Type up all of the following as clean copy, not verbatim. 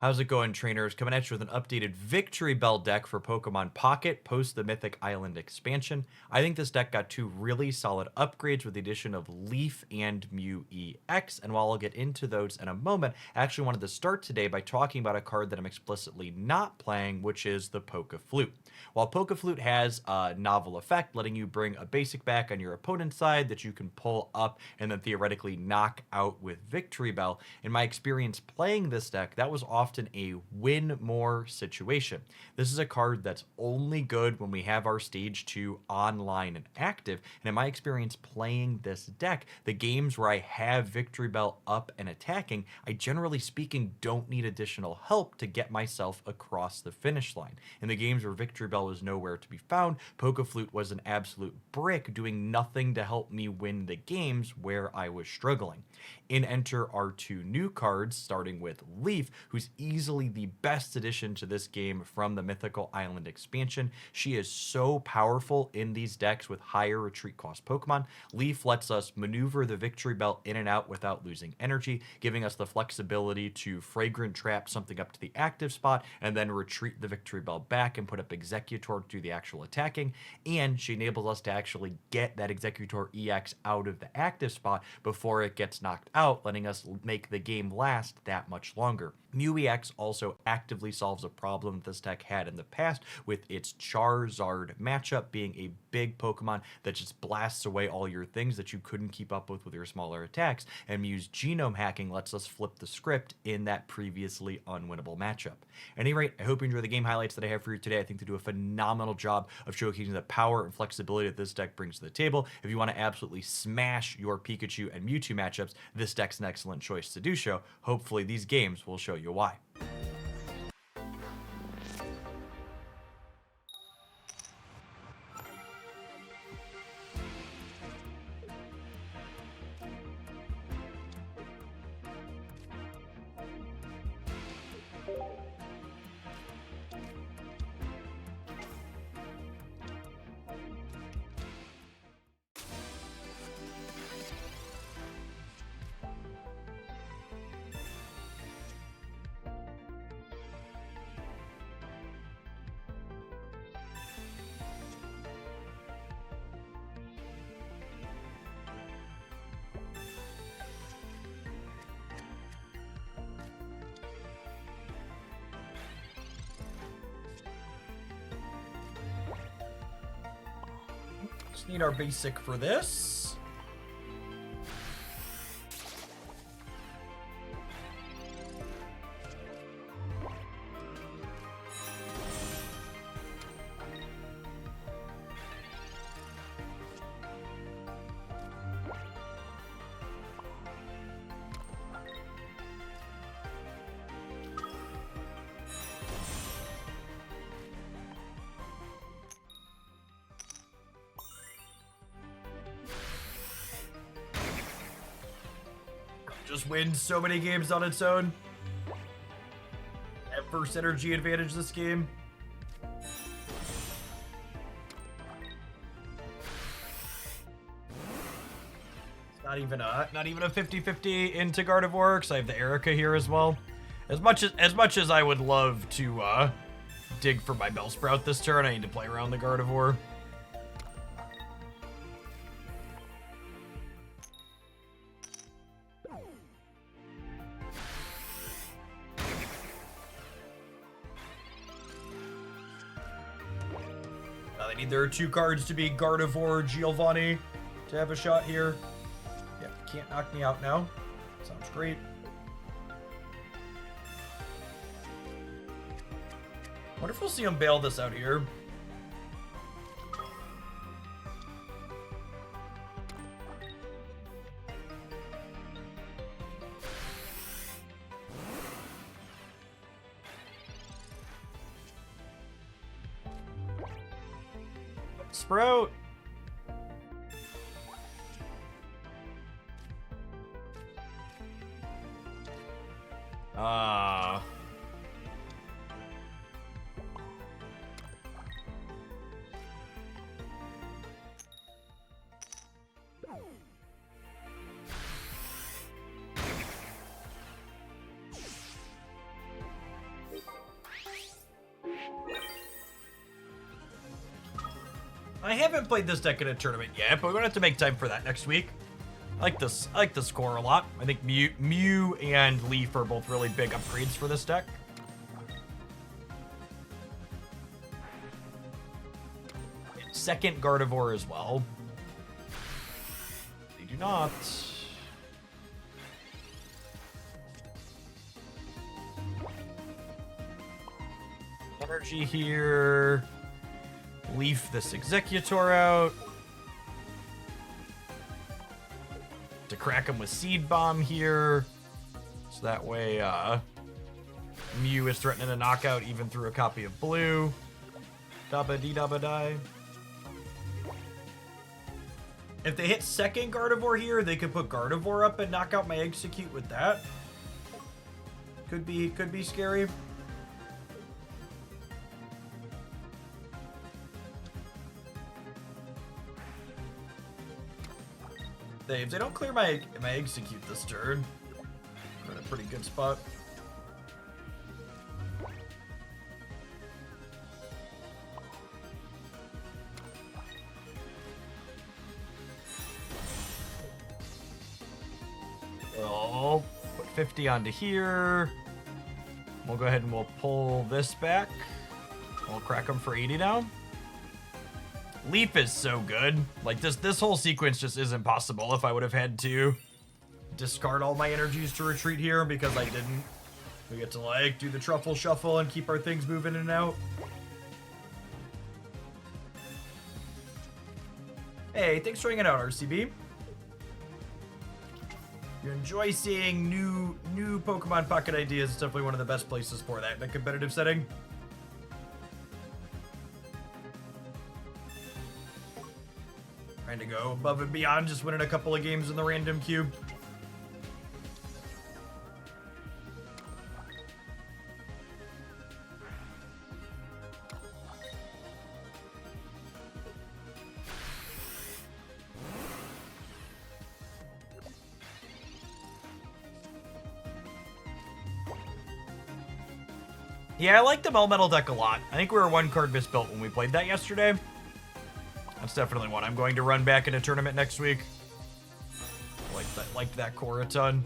How's it going, trainers? Coming at you with an updated Victreebel deck for Pokemon Pocket post the Mythic Island expansion. I think this deck got two really solid upgrades with the addition of Leaf and Mew EX, and while I'll get into those in a moment, I actually wanted to start today by talking about a card that I'm explicitly not playing, which is the Pokeflute. While Pokeflute has a novel effect, letting you bring a basic back on your opponent's side that you can pull up and then theoretically knock out with Victreebel, in my experience playing this deck, that was often a win more situation. This is a card that's only good when we have our stage 2 online and active, and in my experience playing this deck, the games where I have Victreebel up and attacking, I generally speaking don't need additional help to get myself across the finish line. In the games where Victreebel was nowhere to be found, Pokeflute was an absolute brick, doing nothing to help me win the games where I was struggling. In enter our two new cards, starting with Leaf, who's easily the best addition to this game from the Mythical Island expansion. She is so powerful in these decks with higher retreat cost Pokemon. Leaf lets us maneuver the Victreebel in and out without losing energy, giving us the flexibility to Fragrant Trap something up to the active spot and then retreat the Victreebel back and put up Executor to do the actual attacking. And she enables us to actually get that Executor EX out of the active spot before it gets knocked out, letting us make the game last that much longer. Mew EX also actively solves a problem this deck had in the past with its Charizard matchup being a big Pokemon that just blasts away all your things that you couldn't keep up with your smaller attacks, and Mew's genome hacking lets us flip the script in that previously unwinnable matchup. At any rate, I hope you enjoy the game highlights that I have for you today. I think they do a phenomenal job of showcasing the power and flexibility that this deck brings to the table. If you want to absolutely smash your Pikachu and Mewtwo matchups, this deck's an excellent choice to do so. Hopefully these games will show you why. Just need our basic for this. Just wins so many games on its own. At first energy advantage this game. It's not even a 50-50 into Gardevoir, because I have the Erica here as well. As much as I would love to dig for my Bellsprout this turn, I need to play around the Gardevoir. There are two cards to be Gardevoir, Giovanni to have a shot here. Yeah, can't knock me out now. Sounds great. Wonder if we'll see him bail this out here. Sprout. I haven't played this deck in a tournament yet, but we're gonna have to make time for that next week. I like this. I like this core a lot. I think Mew and Leaf are both really big upgrades for this deck. Second Gardevoir as well. They do not. Energy here. Leaf this Executor out. To crack him with Seed Bomb here. So that way, Mew is threatening a knockout even through a copy of blue. Dabba dee dabba die. If they hit second Gardevoir here, they could put Gardevoir up and knock out my Execute with that. Could be scary. If they don't clear my Execute this turn, we're in a pretty good spot. Oh, put 50 onto here. We'll go ahead and we'll pull this back. We'll crack them for 80 now. Leaf is so good. Like, this whole sequence just isn't possible if I would have had to discard all my energies to retreat here, because I didn't. We get to, like, do the truffle shuffle and keep our things moving in and out. Hey, thanks for hanging out, RCB. You enjoy seeing new Pokemon Pocket ideas. It's definitely one of the best places for that in a competitive setting. Trying to go above and beyond just winning a couple of games in the random cube. Yeah, I like the Melmetal deck a lot. I think we were one card misbuilt when we played that yesterday. That's definitely one I'm going to run back in a tournament next week. Liked that core a ton.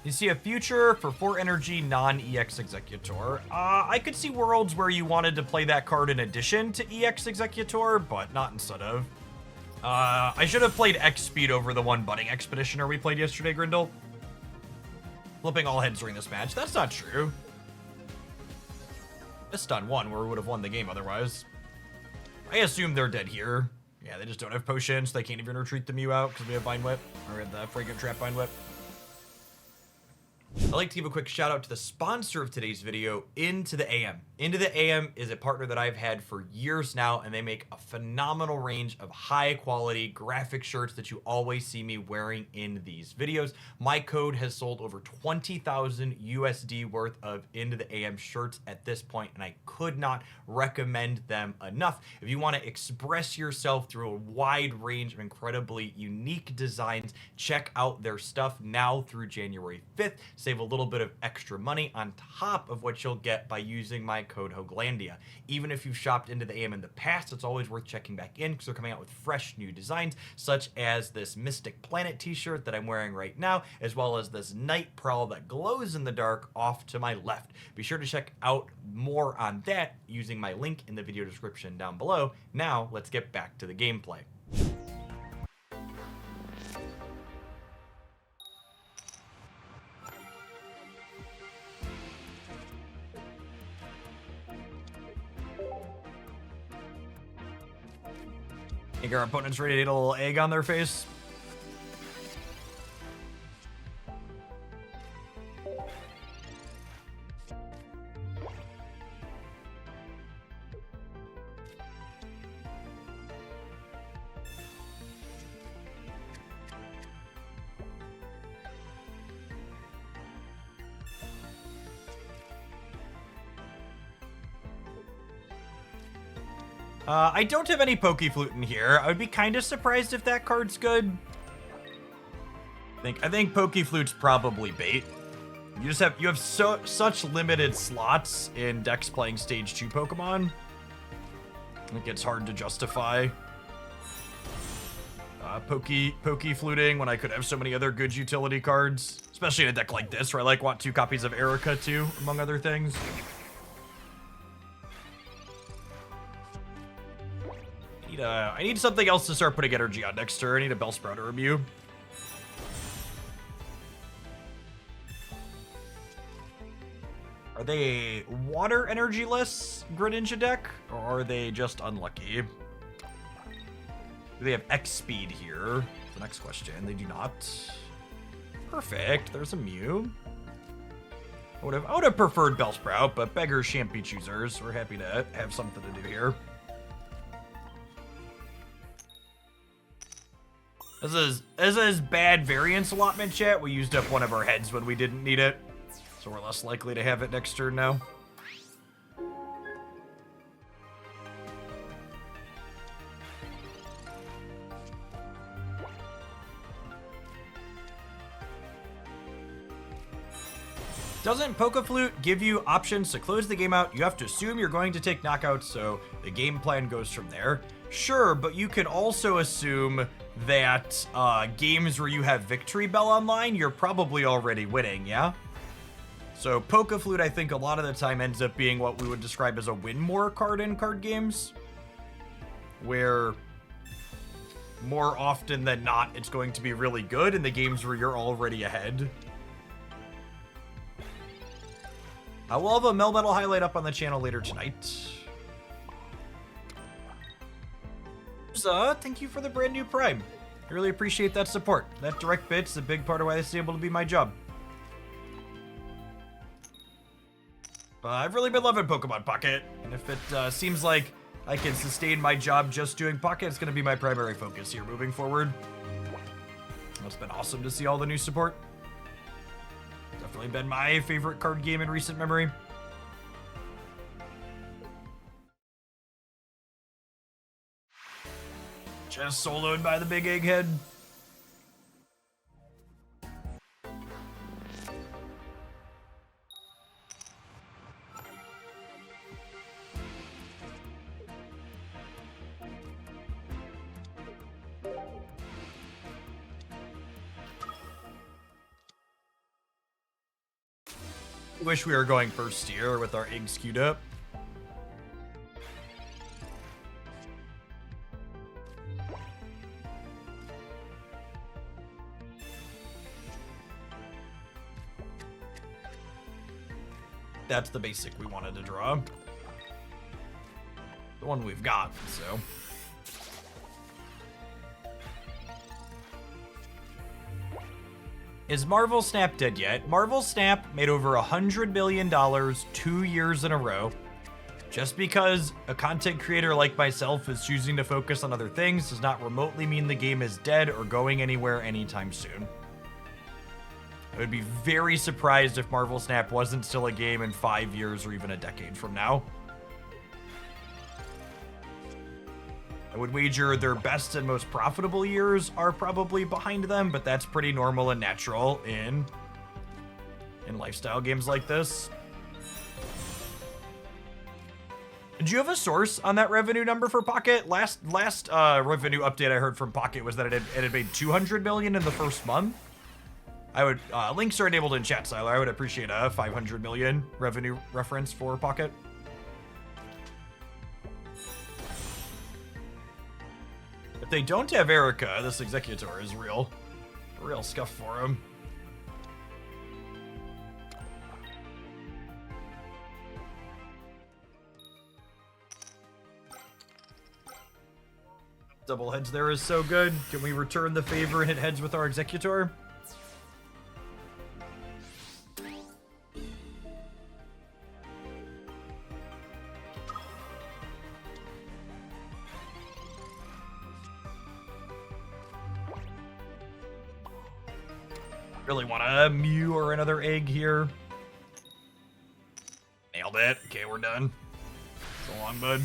You see a future for 4 energy non-EX Executor. I could see worlds where you wanted to play that card in addition to EX Executor, but not instead of. I should have played X Speed over the one Budding Expeditioner we played yesterday, Grindel. Flipping all heads during this match. That's not true. Missed on one where we would have won the game otherwise. I assume they're dead here. Yeah, they just don't have potions. They can't even retreat the Mew out because we have Vine Whip. Or the Fragrant Trap Vine Whip. I'd like to give a quick shout out to the sponsor of today's video, Into the AM. Into the AM is a partner that I've had for years now, and they make a phenomenal range of high quality graphic shirts that you always see me wearing in these videos. My code has sold over 20,000 USD worth of Into the AM shirts at this point, and I could not recommend them enough. If you want to express yourself through a wide range of incredibly unique designs, check out their stuff now through January 5th. Save a little bit of extra money on top of what you'll get by using my code Hoaglandia. Even if you've shopped Into the AM in the past, it's always worth checking back in because they're coming out with fresh new designs, such as this Mystic Planet t-shirt that I'm wearing right now, as well as this Night Prowl that glows in the dark off to my left. Be sure to check out more on that using my link in the video description down below. Now, let's get back to the gameplay. Think our opponent's ready to get a little egg on their face? I don't have any Pokeflute in here. I would be kind of surprised if that card's good. I think Pokeflute's probably bait. You have such limited slots in decks playing stage 2 Pokemon. It gets hard to justify Pokefluting when I could have so many other good utility cards, especially in a deck like this where I like want 2 copies of Erica too, among other things. I need something else to start putting energy on next turn. I need a Bellsprout or a Mew. Are they water energy-less Greninja deck, or are they just unlucky? Do they have X speed here? The next question. They do not. Perfect. There's a Mew. I would have preferred Bellsprout, but beggars shan't be choosers. We're happy to have something to do here. This is bad variance allotment, chat. We used up one of our heads when we didn't need it, so we're less likely to have it next turn now. Doesn't Pokeflute give you options to close the game out? You have to assume you're going to take knockouts, so the game plan goes from there. Sure, but you can also assume that games where you have Victreebel online, you're probably already winning, yeah? So Pokeflute, I think, a lot of the time ends up being what we would describe as a win more card in card games, where more often than not, it's going to be really good in the games where you're already ahead. I will have a Melmetal highlight up on the channel later tonight. Thank you for the brand new Prime. I really appreciate that support. That direct bit's a big part of why this is able to be my job. I've really been loving Pokemon Pocket, and if it seems like I can sustain my job just doing Pocket, it's going to be my primary focus here moving forward. It's been awesome to see all the new support. Definitely been my favorite card game in recent memory. Just soloed by the big egghead. Wish we were going first tier with our eggs queued up. That's the basic we wanted to draw. The one we've got, so. Is Marvel Snap dead yet? Marvel Snap made over $100 million 2 years in a row. Just because a content creator like myself is choosing to focus on other things does not remotely mean the game is dead or going anywhere anytime soon. I would be very surprised if Marvel Snap wasn't still a game in 5 years or even a decade from now. I would wager their best and most profitable years are probably behind them, but that's pretty normal and natural in lifestyle games like this. Do you have a source on that revenue number for Pocket? Last revenue update I heard from Pocket was that it had made $200 million in the first month. I would links are enabled in chat, Siler. I would appreciate a $500 million revenue reference for Pocket. If they don't have Erica, this Executor is a real scuff for him. Double heads there is so good. Can we return the favor and hit heads with our Executor? Really want a Mew or another egg here. Nailed it. Okay, we're done. So long, bud.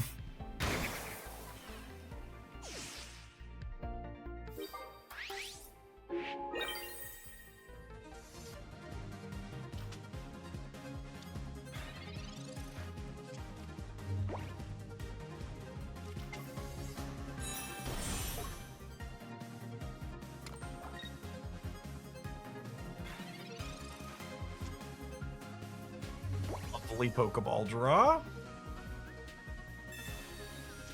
Hopefully Pokeball draw.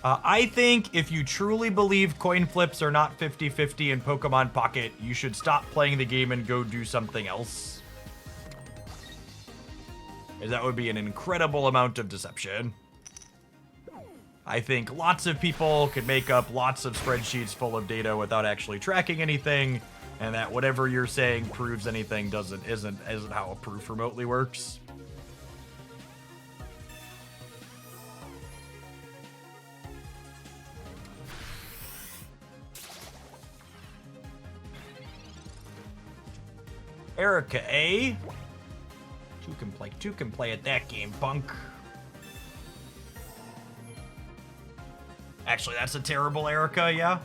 I think if you truly believe coin flips are not 50-50 in Pokemon Pocket, you should stop playing the game and go do something else. That would be an incredible amount of deception. I think lots of people could make up lots of spreadsheets full of data without actually tracking anything, and that whatever you're saying proves anything isn't how a proof remotely works. Erica, eh? Two can play at that game, punk. Actually, that's a terrible Erica, yeah?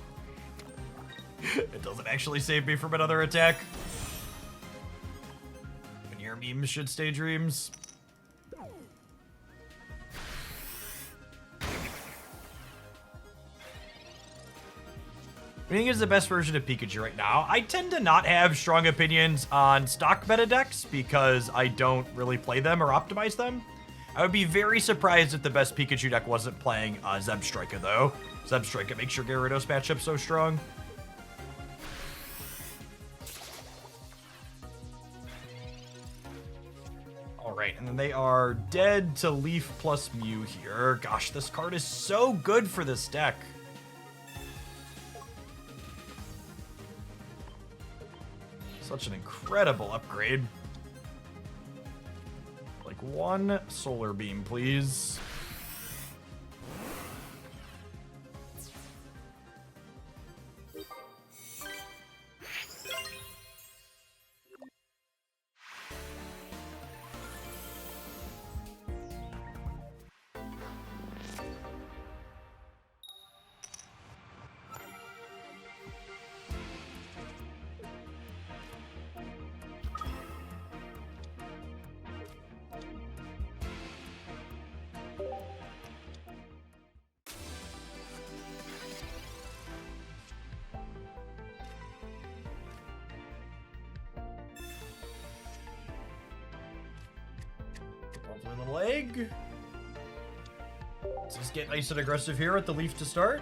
It doesn't actually save me from another attack. And your memes should stay dreams. I think is the best version of Pikachu right now. I tend to not have strong opinions on stock meta decks because I don't really play them or optimize them. I would be very surprised if the best Pikachu deck wasn't playing Zebstrika, though. Zebstrika makes your Gyarados matchup so strong. Alright, and then they are dead to Leaf plus Mew here. Gosh, this card is so good for this deck. Such an incredible upgrade. Like one Solar Beam, please. Lovely little egg. Let's just get nice and aggressive here at the Leaf to start.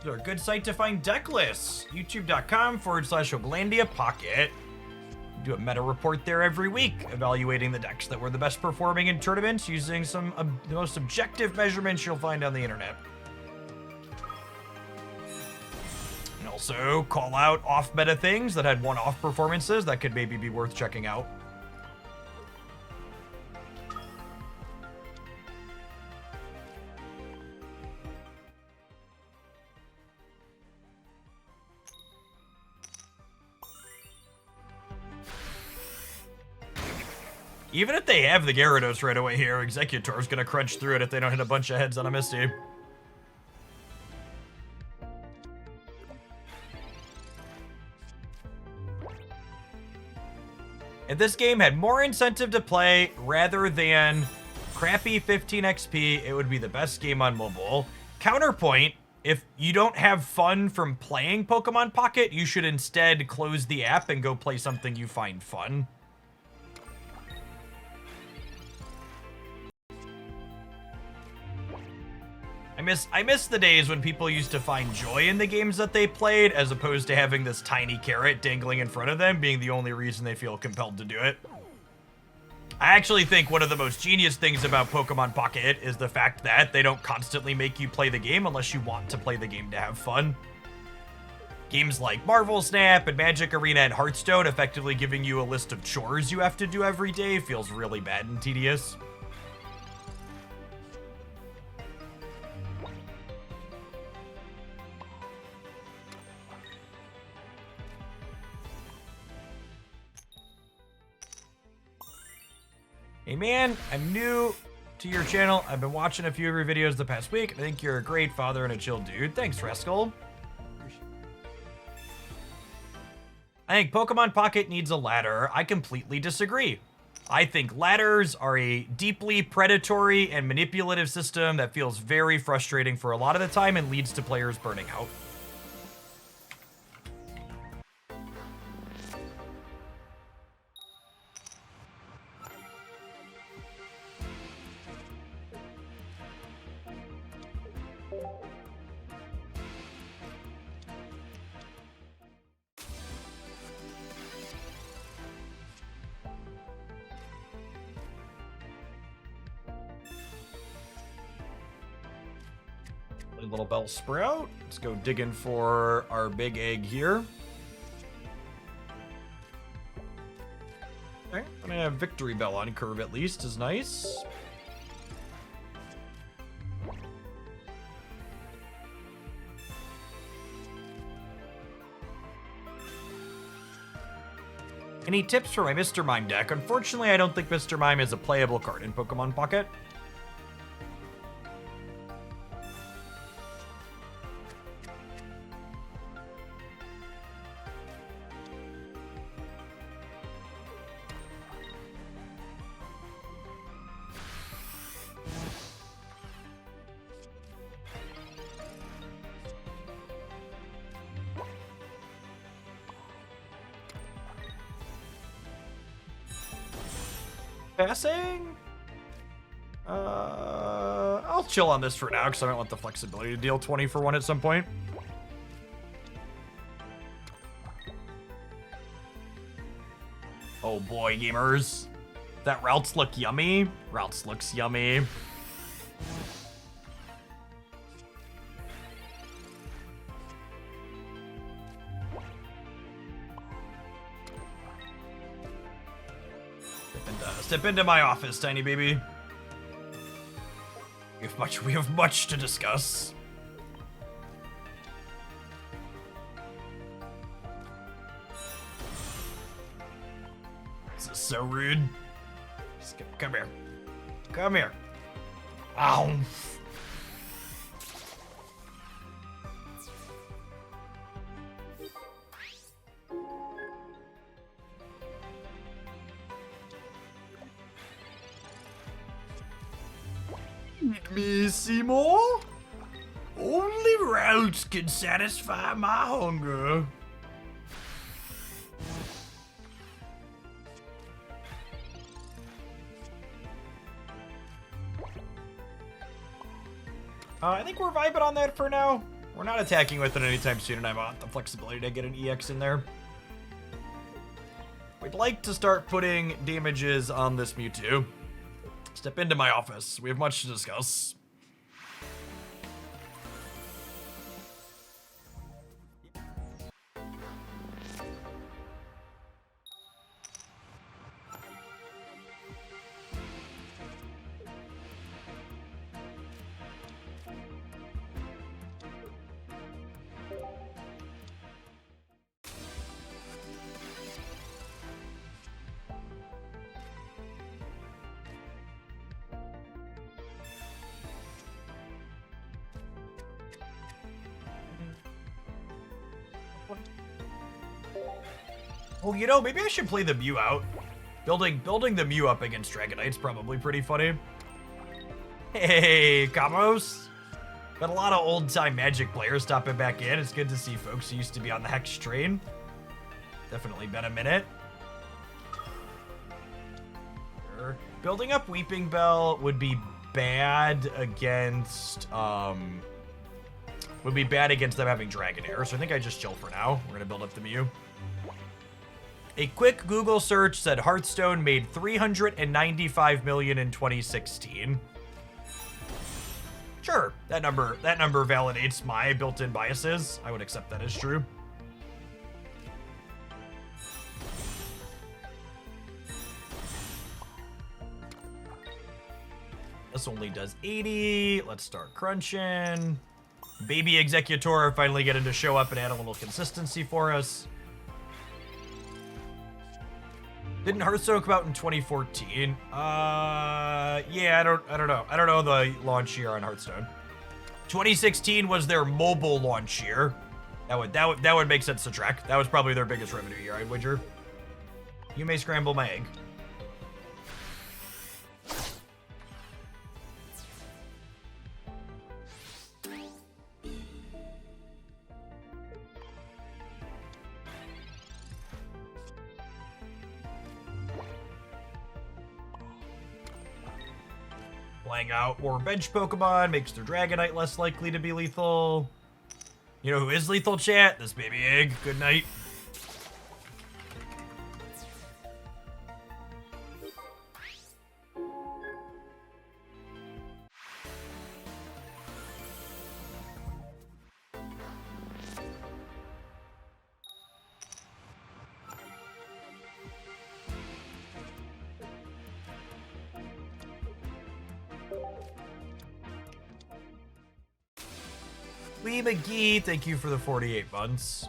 They're a good site to find deck lists. YouTube.com/Oglandia Pocket. Do a meta report there every week, evaluating the decks that were the best performing in tournaments using some of the most objective measurements you'll find on the internet. And also call out off-meta things that had one-off performances that could maybe be worth checking out. Even if they have the Gyarados right away here, Executor's gonna crunch through it if they don't hit a bunch of heads on a Misty. If this game had more incentive to play rather than crappy 15 XP, it would be the best game on mobile. Counterpoint, if you don't have fun from playing Pokemon Pocket, you should instead close the app and go play something you find fun. I miss the days when people used to find joy in the games that they played, as opposed to having this tiny carrot dangling in front of them being the only reason they feel compelled to do it. I actually think one of the most genius things about Pokemon Pocket is the fact that they don't constantly make you play the game unless you want to play the game to have fun. Games like Marvel Snap and Magic Arena and Hearthstone effectively giving you a list of chores you have to do every day feels really bad and tedious. Hey man, I'm new to your channel. I've been watching a few of your videos the past week. I think you're a great father and a chill dude. Thanks, Rascal. I think Pokemon Pocket needs a ladder. I completely disagree. I think ladders are a deeply predatory and manipulative system that feels very frustrating for a lot of the time and leads to players burning out. Little bell sprout. Let's go digging for our big egg here. Okay, I'm gonna have Victreebel on curve at least is nice. Any tips for my Mr. Mime deck? Unfortunately, I don't think Mr. Mime is a playable card in Pokemon Pocket. Passing? I'll chill on this for now because I don't want the flexibility to deal 20 for 1 at some point. Oh boy, gamers. That routes look yummy. Routes looks yummy. Step into my office, tiny baby. We have much to discuss. This is so rude. Come here. Come here. Ow. Me, Seymour? Only routes can satisfy my hunger. I think we're vibing on that for now. We're not attacking with it anytime soon, and I want the flexibility to get an EX in there. We'd like to start putting damages on this Mewtwo. Step into my office. We have much to discuss. Oh, you know, maybe I should play the Mew out. Building the Mew up against Dragonite's probably pretty funny. Hey, Kamos. Got a lot of old-time Magic players stopping back in. It's good to see folks who used to be on the Hex train. Definitely been a minute. Building up Weeping Bell would be bad against, them having Dragonair, so I think I just chill for now. We're gonna build up the Mew. A quick Google search said Hearthstone made $395 million in 2016. Sure, that number validates my built-in biases. I would accept that as true. This only does 80. Let's start crunching. Baby Executor finally getting to show up and add a little consistency for us. Didn't Hearthstone come out in 2014? Yeah, I don't know. I don't know the launch year on Hearthstone. 2016 was their mobile launch year. That would make sense to track. That was probably their biggest revenue year, I'd wager. You may scramble my egg. laying out more bench Pokemon makes their Dragonite less likely to be lethal. You know who is lethal, chat? This baby egg. Good night. Lee McGee, thank you for the 48 months.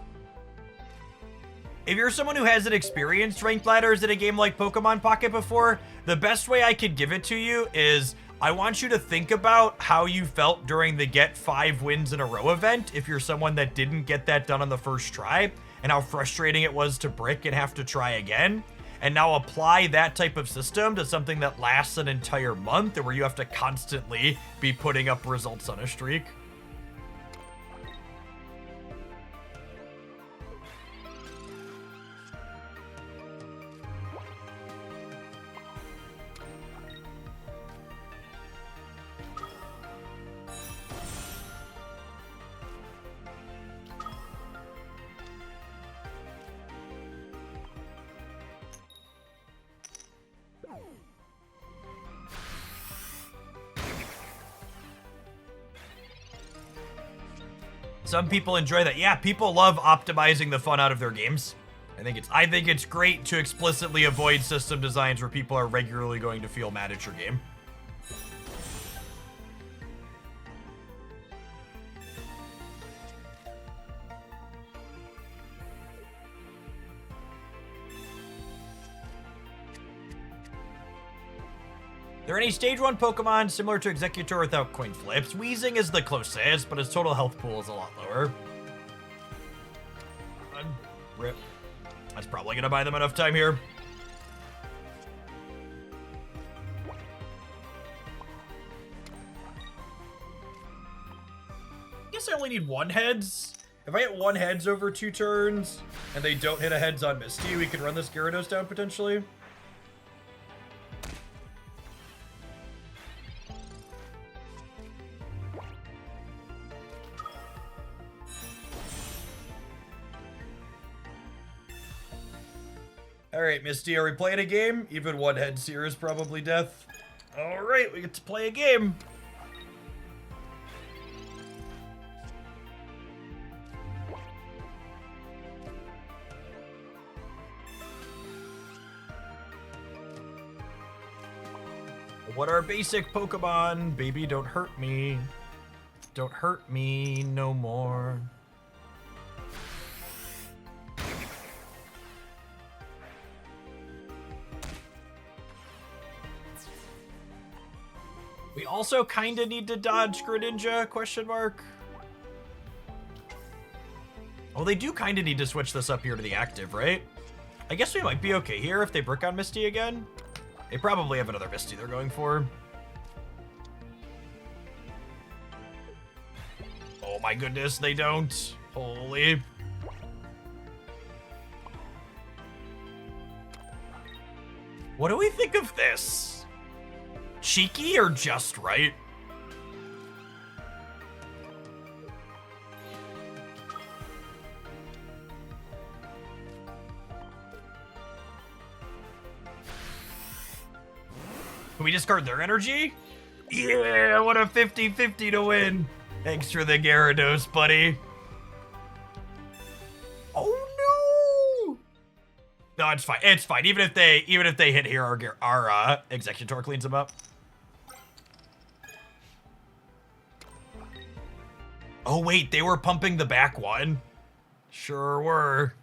If you're someone who hasn't experienced ranked ladders in a game like Pokemon Pocket before, the best way I could give it to you is I want you to think about how you felt during the Get 5 Wins in a Row event if you're someone that didn't get that done on the first try, and how frustrating it was to brick and have to try again. And now apply that type of system to something that lasts an entire month and where you have to constantly be putting up results on a streak. Some people enjoy that. Yeah, people love optimizing the fun out of their games. I think it's great to explicitly avoid system designs where people are regularly going to feel mad at your game. Are there any stage 1 Pokemon similar to Executor without coin flips? Weezing is the closest, but his total health pool is a lot lower. Rip. That's probably gonna buy them enough time here. I guess I only need 1 heads. If I hit 1 heads over 2 turns, and they don't hit a heads on Misty, we could run this Gyarados down potentially. Alright, Misty, are we playing a game? Even 1 head seer is probably death. Alright, we get to play a game. What are basic Pokemon? Baby, don't hurt me. Don't hurt me no more. We also kind of need to dodge Greninja, question mark. Oh, they do kind of need to switch this up here to the active, right? I guess we might be okay here if they brick on Misty again. They probably have another Misty they're going for. Oh my goodness, they don't. Holy. What do we think of this? Cheeky or just right? Can we discard their energy? Yeah, what a 50-50 to win. Thanks for the Gyarados, buddy. Oh no! No, it's fine. It's fine. Even if they hit here, our Executor cleans them up. Oh wait, they were pumping the back one. Sure were.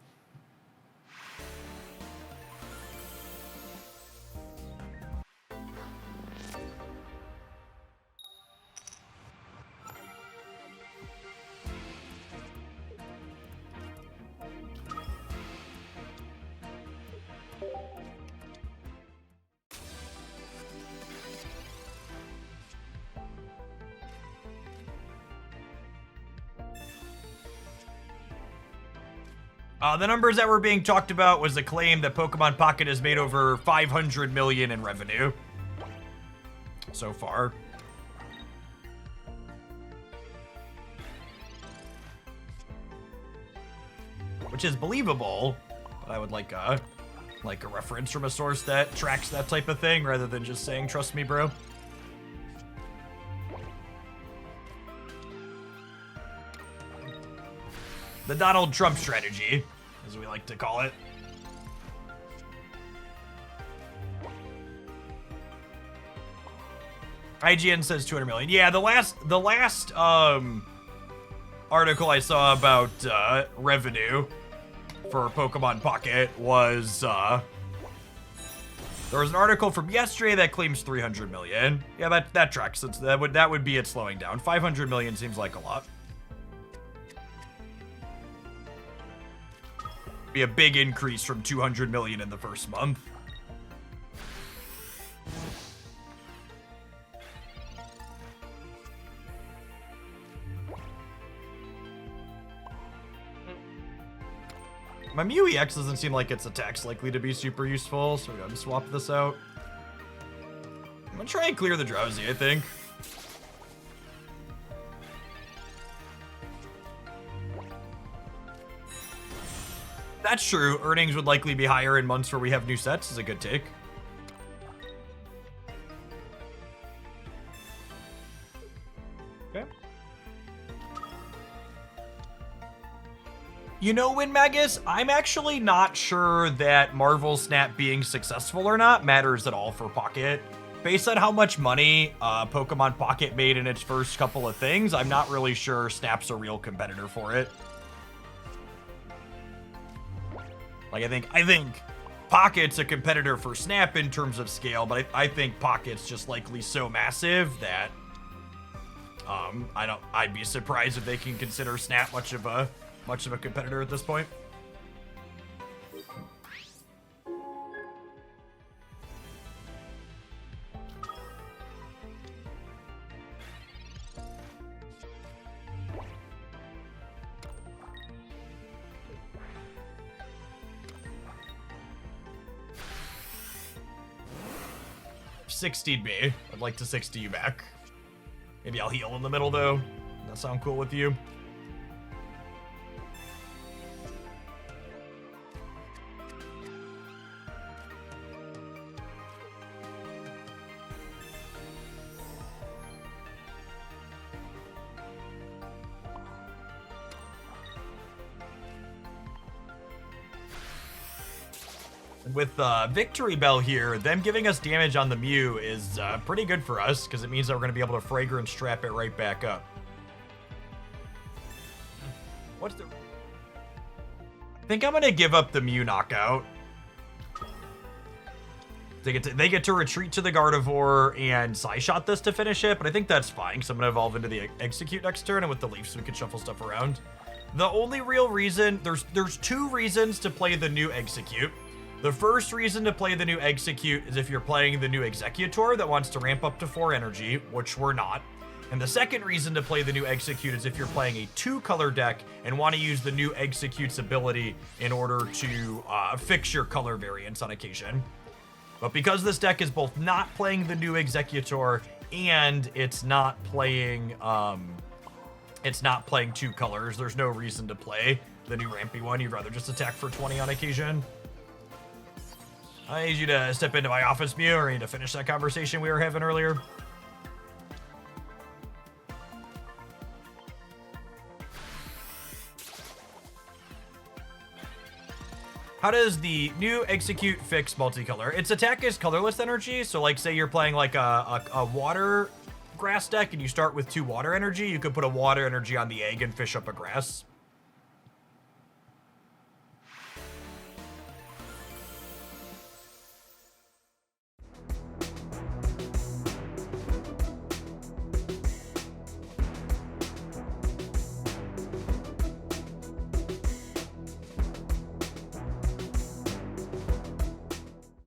The numbers that were being talked about was the claim that Pokemon Pocket has made over 500 million in revenue so far. which is believable, but I would like a reference from a source that tracks that type of thing rather than just saying, trust me, bro. The Donald Trump strategy, as we like to call it. IGN says 200 million. Yeah, the last article I saw about revenue for Pokemon Pocket was there was an article from yesterday that claims 300 million. Yeah, that tracks. That would be it slowing down. 500 million seems like a lot. Be a big increase from 200 million in the first month. My Mew EX doesn't seem like its attack's likely to be super useful, so we're gonna swap this out. I'm gonna try and clear the Drowsy, I think. That's true. Earnings would likely be higher in months where we have new sets, is a good take. Okay. You know, Winmagus, I'm actually not sure that Marvel Snap being successful or not matters at all for Pocket. Based on how much money Pokemon Pocket made in its first couple of things, I'm not really sure Snap's a real competitor for it. Like, I think Pocket's a competitor for Snap in terms of scale, but I think Pocket's just likely so massive that I'd be surprised if they can consider Snap much of a competitor at this point. $60'd me. I'd like to 60 you back. Maybe I'll heal in the middle though. Does that sound cool with you? With Victreebel here, them giving us damage on the Mew is pretty good for us, because it means that we're going to be able to Fragrance Trap it right back up. What's the... I think I'm going to give up the Mew knockout. They get to retreat to the Gardevoir and Psyshot this to finish it, but I think that's fine, so I'm going to evolve into the Execute next turn, and with the Leafs we can shuffle stuff around. The only real reason... There's two reasons to play the new Execute. The first reason to play the new Execute is if you're playing the new Executor that wants to ramp up to 4 energy, which we're not. And the second reason to play the new Execute is if you're playing a 2-color deck and want to use the new Execute's ability in order to fix your color variance on occasion. But because this deck is both not playing the new Executor and it's not playing 2 colors, there's no reason to play the new rampy one. You'd rather just attack for 20 on occasion. I need you to step into my office, Mew, or I need to finish that conversation we were having earlier. How does the new Execute fix multicolor? Its attack is colorless energy, so like say you're playing like a water grass deck and you start with 2 water energy, you could put a water energy on the egg and fish up a grass.